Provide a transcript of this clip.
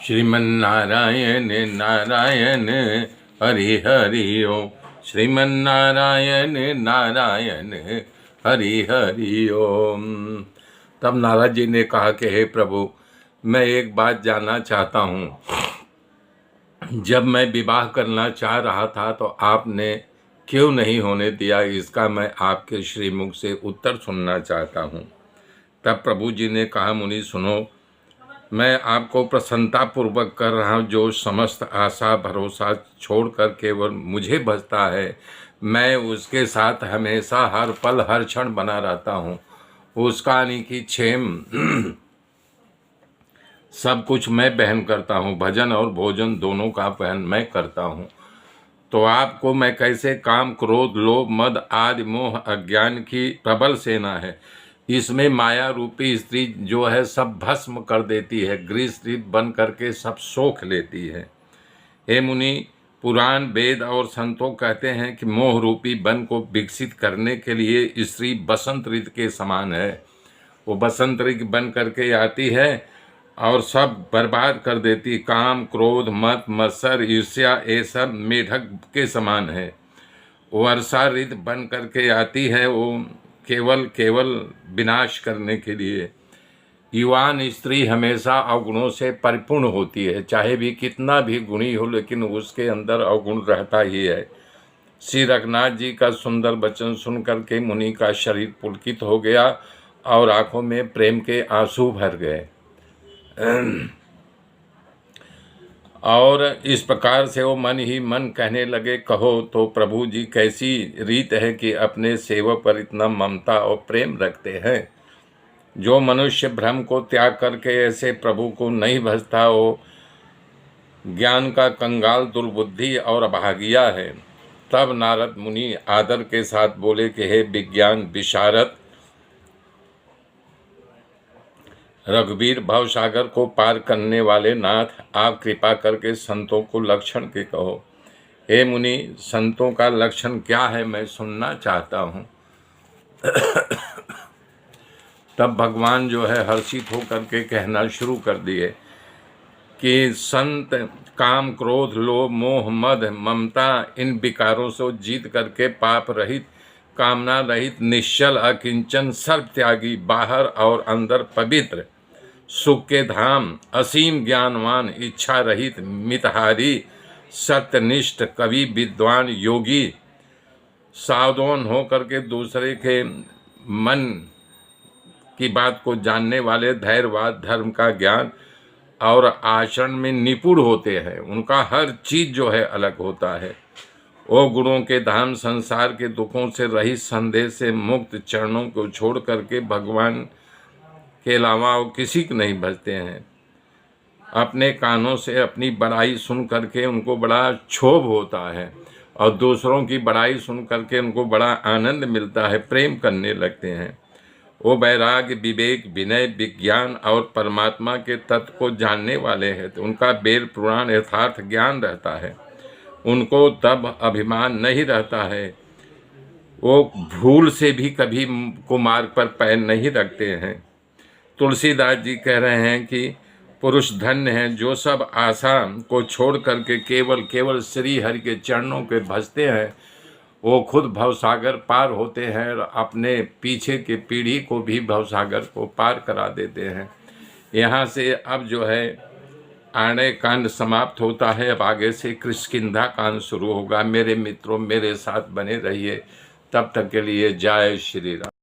श्रीमन्नारायण नारायण हरि हरि ओम। श्रीमन्नारायण नारायण हरि हरि ओम। तब नारद जी ने कहा कि हे प्रभु, मैं एक बात जानना चाहता हूँ। जब मैं विवाह करना चाह रहा था तो आपने क्यों नहीं होने दिया, इसका मैं आपके श्रीमुख से उत्तर सुनना चाहता हूँ। तब प्रभु जी ने कहा, मुनि सुनो, मैं आपको प्रसन्नतापूर्वक कर रहा हूँ। जो समस्त आशा भरोसा छोड़कर केवल मुझे भजता है, मैं उसके साथ हमेशा हर पल हर क्षण बना रहता हूँ। उसका अनिकी क्षेम सब कुछ मैं बहन करता हूँ। भजन और भोजन दोनों का बहन मैं करता हूँ। तो आपको मैं कैसे काम क्रोध लोभ मद आदि मोह अज्ञान की प्रबल सेना है, इसमें माया रूपी स्त्री जो है सब भस्म कर देती है, गृहस्थित बन करके सब सोख लेती है। हे मुनि, पुराण वेद और संतों कहते हैं कि मोह रूपी वन को विकसित करने के लिए स्त्री बसंत ऋतु के समान है। वो बसंत ऋतु बन करके आती है और सब बर्बाद कर देती। काम क्रोध मत मत्सर ईर्ष्या ये सब मेढक के समान है। वर्षा ऋतु बन करके आती है, वो केवल विनाश करने के लिए। युवान स्त्री हमेशा अवगुणों से परिपूर्ण होती है, चाहे भी कितना भी गुणी हो लेकिन उसके अंदर अवगुण रहता ही है। श्री रघुनाथ जी का सुंदर वचन सुन करके मुनि का शरीर पुलकित हो गया और आंखों में प्रेम के आंसू भर गए। और इस प्रकार से वो मन ही मन कहने लगे, कहो तो प्रभु जी कैसी रीत है कि अपने सेवक पर इतना ममता और प्रेम रखते हैं। जो मनुष्य भ्रम को त्याग करके ऐसे प्रभु को नहीं भजता, वो ज्ञान का कंगाल दुर्बुद्धि और अभागिया है। तब नारद मुनि आदर के साथ बोले कि हे विज्ञान विशारद रघुवीर, भवसागर को पार करने वाले नाथ, आप कृपा करके संतों को लक्षण के कहो। हे मुनि, संतों का लक्षण क्या है मैं सुनना चाहता हूँ। तब भगवान जो है हर्षित होकर के कहना शुरू कर दिए कि संत काम क्रोध लोभ मोह मद ममता इन विकारों से जीत करके पाप रहित कामना रहित निश्चल अकिंचन सर्व त्यागी, बाहर और अंदर पवित्र, सुख के धाम असीम ज्ञानवान, इच्छा रहित मितहारी, सत्यनिष्ठ कवि विद्वान योगी, सावधान हो करके दूसरे के मन की बात को जानने वाले, धैर्यवाद धर्म का ज्ञान और आचरण में निपुण होते हैं। उनका हर चीज जो है अलग होता है। वो गुणों के धाम संसार के दुखों से रहित, संदेह से मुक्त, चरणों को छोड़ करके भगवान के अलावा वो किसी को नहीं भजते हैं। अपने कानों से अपनी बड़ाई सुन करके उनको बड़ा क्षोभ होता है और दूसरों की बड़ाई सुन करके उनको बड़ा आनंद मिलता है, प्रेम करने लगते हैं। वो वैराग्य विवेक विनय विज्ञान और परमात्मा के तत्व को जानने वाले हैं, तो उनका वेद पुराण यथार्थ ज्ञान रहता है। उनको तब अभिमान नहीं रहता है। वो भूल से भी कभी कुमार्ग पर पैर नहीं रखते हैं। तुलसीदास जी कह रहे हैं कि पुरुष धन्य हैं जो सब आशा को छोड़ करके केवल श्री हरि के चरणों के भजते हैं। वो खुद भवसागर पार होते हैं और अपने पीछे की पीढ़ी को भी भवसागर को पार करा देते हैं। यहाँ से अब जो है आणे कांड समाप्त होता है। अब आगे से किष्किंधा कांड शुरू होगा। मेरे मित्रों, मेरे साथ बने रहिए। तब तक के लिए जय श्री राम।